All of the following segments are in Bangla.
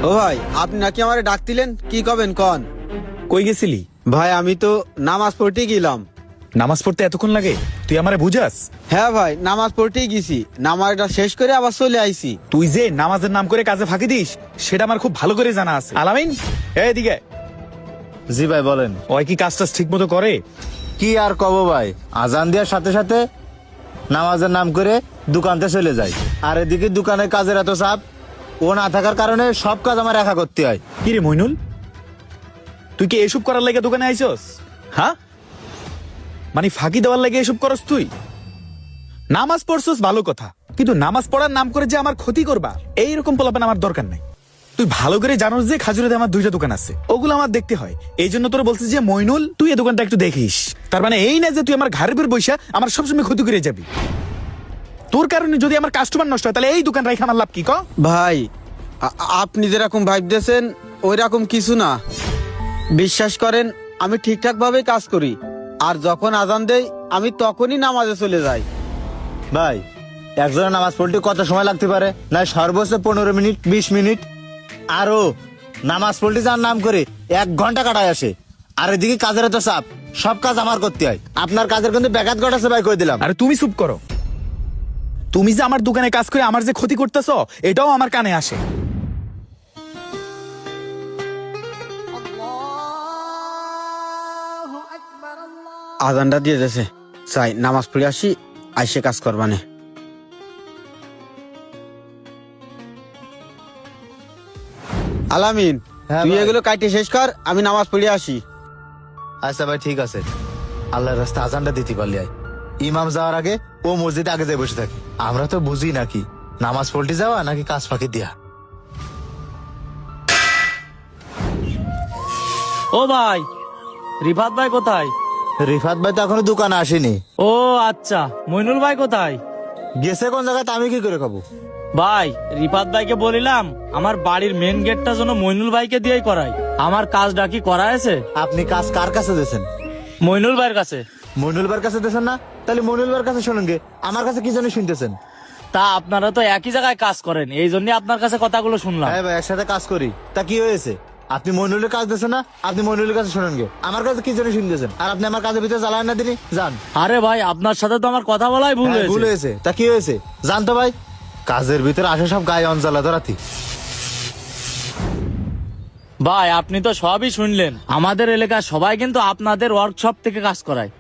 ও ভাই, আপনি নাকি আমারে ডাক দিলেন, কি কবেন কন? কই গেছিলি? ভাই আমি তো নামাজ পড়তে গেলাম। নামাজ পড়তে এতক্ষণ লাগে? তুই আমারে বুঝাস? হ্যাঁ ভাই, নামাজ পড়তেই গেছি, নামাজটা শেষ করে আবার চলে আইছি। তুই যে নামাজের নাম করে কাজে ফাঁকি দিস সেটা আমার খুব ভালো করে জানা আছে। আলামিন, এদিকে। জি ভাই বলেন। ওই কি কাজটা ঠিক মতো করে? কি আর কব ভাই, আজান দেওয়ার সাথে সাথে নামাজের নাম করে দোকানতে চলে যায়, আর এদিকে দোকানের কাজের এত চাপ, ও না থাকার কারণে সব কাজ আমার একা করতে হয়। কি রে মইনুল, তুই কি এসব করার লাগে দোকানে আইছস? হ্যাঁ, মানে ফাঁকি দেওয়ার লাগে এসব করস তুই? নামাজ পড়ছস ভালো কথা, কিন্তু নামাজ পড়ার নাম করে যে আমার ক্ষতি করবা এইরকম পোলাপান আমার দরকার নাই। তুই ভালো করে জানোস যে খাজুরাতে আমার 2টা দোকান আছে, ওগুলো আমার দেখতে হয়। এই জন্য তোর বলছিস যে মইনুল তুই এই দোকানটা একটু দেখিস। তার মানে এই না যে তুই আমার ঘরের উপর বইসা আমার সবসময় ক্ষতি করে যাবি। তোর কারণে যদি আমার কাস্টমার নষ্ট হয় তাহলে এই দোকান রাখা আমার লাভ কি? ভাই আপনি যেরকম ভাবতেছেন ওই রকম কিছু না। বিশ্বাস করেন, আমি ঠিকঠাক ভাবে কাজ করি, আর যখন আজান দেই আমি তখনই নামাজে চলে যাই। ভাই একজনের নামাজ পড়তে কত সময় লাগতে পারে? না সর্বোচ্চ 15 মিনিট 20 মিনিট, আরো নামাজ পড়তে যার নাম করে 1 ঘন্টা কাটায় আসে, আর এদিকে কাজের এত চাপ, সব কাজ আমার করতে হয়। আপনার কাজের কিন্তু ব্যাঘাত ঘটাচ্ছে ভাই, কই দিলাম। আরে তুমি চুপ করো। তুমি যে আমার দোকানে কাজ করে আমার যে ক্ষতি করতেছ এটাও আমার কানে আসে। আজানটা দিয়ে দিয়েছে, চাই নামাজ পড়ে আসি, আইসে কাজ করবানে। আলামিন, হ্যাঁ তুই ভাই। এগুলো কাটে শেষ কর, আমি নামাজ পড়ে আসি। আচ্ছা ভাই ঠিক আছে, আল্লাহর রাস্তা আজানটা দিতে পারলি আয়। ইমাম যাওয়ার আগে ও মসজিদে আগে যাই বসে থাকে। আমরা তো বুঝি নাকি নামাজ পড়তে যাওয়া নাকি কাজ ফাঁকি দিয়া। ও ভাই, রিফাত ভাই কোথায়? রিফাত ভাই তো এখনো দোকানে আসেনি। ও আচ্ছা, মইনুল ভাই কোথায়? গেছে কোন জায়গায়, আমি কি করে খাবো? ভাই, রিফাত ভাইকে বলিলাম আমার বাড়ির মেন গেটটা যেন মইনুল ভাইকে দিয়েই করাই। আমার কাজটা কি করা আছে? আপনি কাজ কার কাছে দিয়েছেন? মইনুল ভাইয়ের কাছে। মইনুল ভাইয়ের কাছে দিয়েছেন না? তাহলে মইনুল ভাইয়ের কাছে শুনুন গে, আমার কাছে কি জানি শুনতেছেন? তা আপনারা তো একই জায়গায় কাজ করেন, এই জন্য আপনার কাছে কথাগুলো শুনলাম। হ্যাঁ ভাই, একসাথে কাজ করি, তা কি হয়েছে? আপনি মইনুলের কাজ দিয়েছেন না? আপনি মইনুলের কাছে শুনুন গে, আমার কাছে কি জানি শুনতেছেন? আর আপনি আমার কাজের ভিতরে জ্বালায় না দিনি, যান। আরে ভাই, আপনার সাথে তো আমার কথা বলাই ভুল হ্যাঁ, ভুল হয়েছে। হয়েছে, তা কি হয়েছে? জান তো ভাই, কাজের ভিতরে আসে সব গায়ে অঞ্জলা ধরাতি। ভাই, আপনি তো সবই শুনলেন। আমাদের এলাকার সবাই কিন্তু আপনাদের ওয়ার্কশপ থেকে কাজ করায়।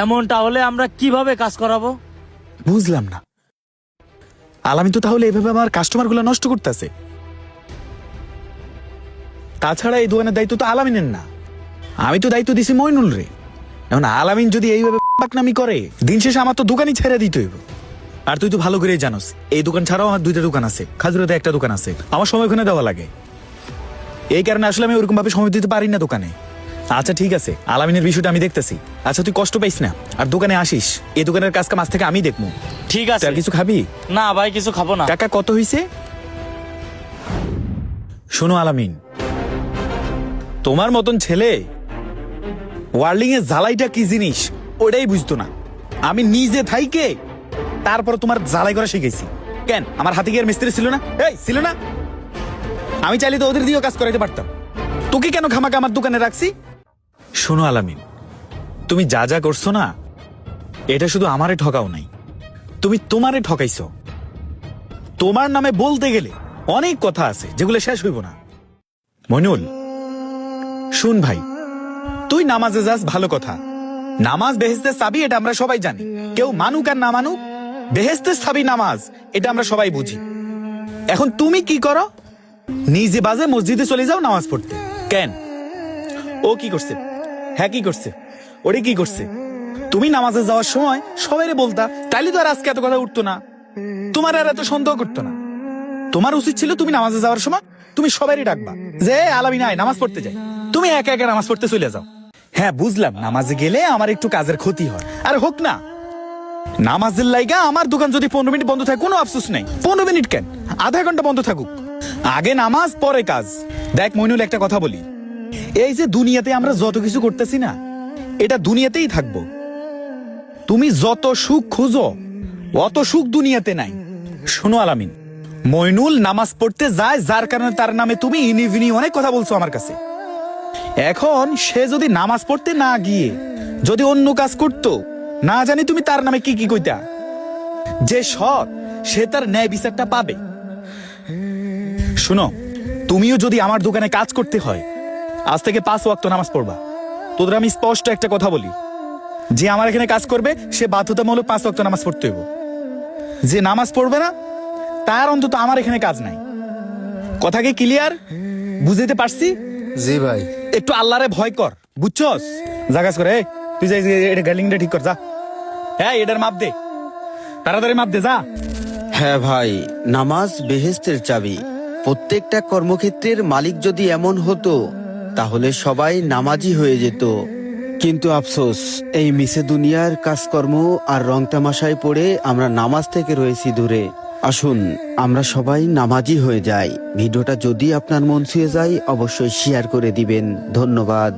এমনটা হলে আমরা কিভাবে কাজ করাবো? বুঝলাম না। আলামিন তো তাহলে এভাবে আমার কাস্টমার গুলো নষ্ট করতেছে। তাছাড়া এই দোকানের দায়িত্ব তো আলামিনের না, আমি তো দায়িত্ব দিছি মইনুল রে। এখন আলামিন যদি এইভাবে পাকনামি করে, দিন শেষে আমার তো দোকানই ছেড়ে দিতে হইব। আর তুই তো ভালো করেই জানোস এই দোকান ছাড়াও আমার 2টা দোকান আছে, খাজুরাতে 1টা দোকান আছে, আমার সময় ওখানে দেওয়া লাগে। এই কারণে আসলে আমি ওরকম ভাবে সময় দিতে পারি না দোকানে। আচ্ছা ঠিক আছে, আলামিনের বিষয়টা আমি দেখতেছি। আচ্ছা তুই কষ্ট পাইস না, আর দোকানে আসিস, এই দোকানের কাজ কাম আজ থেকে আমি দেখবো। ঠিক আছে। আর কিছু খাবি? না ভাই, কিছু খাবো না। টাকা কত হইছে? শোনো আলামিন, তোমার মতন ছেলে ওয়ার্লিং এর জ্বালাইটা কি জিনিস ওটাই বুঝতো না। আমি নিজে থাইকে তারপর তোমার জ্বালাই করা শিখেছি। কেন, আমার হাতে কি আর মিস্ত্রি ছিল না? এই ছিল না? আমি চাইলে তো ওদের দিয়েও কাজ করাইতে পারতাম। তোকে কেন খামাকে আমার দোকানে রাখছি? শোনো আলামিন, তুমি যা যা করছো না, এটা শুধু আমারে ঠকাও নাই, তুমি তোমারে ঠকাইছো। তোমার নামে বলতে গেলে অনেক কথা আছে যেগুলো শেষ হইব না। মইনুল শুন ভাই, তুই নামাজে যাস ভালো কথা, নামাজ বেহেশতের চাবি এটা আমরা সবাই জানি। কেউ মানুক আর না মানুক, বেহেশতের চাবি নামাজ, এটা আমরা সবাই বুঝি। এখন তুমি কি করো? নিজে বাজে মসজিদে চলে যাও নামাজ পড়তে। কেন, ও কি করছে? হ্যাঁ কি করছে? ওরে কি করছে? তুমি নামাজে যাওয়ার সময় সবাইরে বলতা, তাইলে তো আর আজকে এত কথা উঠতো না, তোমার আর এত সন্দেহ করতো না। তোমার উচিত ছিল তুমি নামাজে যাওয়ার সময় তুমি সবাইরই ডাকবা যে আলামিন আয় নামাজ পড়তে যাই, তুমি একা একা নামাজ পড়তে চলে যাও। হ্যাঁ বুঝলাম, নামাজে গেলে আমার একটু কাজের ক্ষতি হয়, আর হোক না। নামাজের লাইগা আমার দোকান যদি 15 মিনিট বন্ধ থাকে কোনো আফসোস নেই। 15 মিনিট কেন, আধা ঘন্টা বন্ধ থাকুক, আগে নামাজ পরে কাজ। দেখ মইনুল, একটা কথা বলি, এই যে দুনিয়াতে আমরা যত কিছু করতেছি না, এটা দুনিয়াতেই থাকবো। তুমি যত সুখ খুঁজো অত সুখ দুনিয়াতে নাই। শোনো আলামিন, মইনুল নামাজ পড়তে যায়, যার কারণে তার নামে তুমি ইনিভিনি অনেক কথা বলছো আমার কাছে। এখন সে যদি নামাজ পড়তে না গিয়ে যদি অন্য কাজ করতো, না জানি তুমি তার নামে কি কি কইতা। যে সৎ সে তার ন্যায় বিচারটা পাবে। শুনো, তুমিও যদি আমার দোকানে কাজ করতে হয়, আজ থেকে 5 ওয়াক্ত নামাজ পড়বা। তোদের আমি স্পষ্ট একটা কথা বলি, যে আমার এখানে কাজ করবে সে বাধ্যতামূলক 5 ওয়াক্ত নামাজ পড়তে হইব। যে নামাজ পড়বে না তার অন্তত আমার এখানে কাজ নাই। কথা কি ক্লিয়ার? বুঝতে পারছি? জি ভাই। একটু আল্লাহরে ভয় কর, বুঝছস? যা কাজ করে, তুই যাই এটা গার্লিংটা ঠিক কর, যা। হ্যাঁ, এটার মাপ দে, তাড়াতাড়ি মাপ দে, যা। হ্যাঁ ভাই, নামাজ বেহেশতের চাবি। প্রত্যেকটা কর্মক্ষেত্রের মালিক যদি এমন হতো তাহলে সবাই নামাজি হয়ে যেত। কিন্তু আফসোস, এই মিশে দুনিয়ার কাজকর্ম আর রং তামাশায় পড়ে আমরা নামাজ থেকে রয়েছি দূরে। আসুন আমরা সবাই নামাজি হয়ে যাই। ভিডিওটা যদি আপনার মন ছুঁয়ে যায় অবশ্যই শেয়ার করে দিবেন। ধন্যবাদ।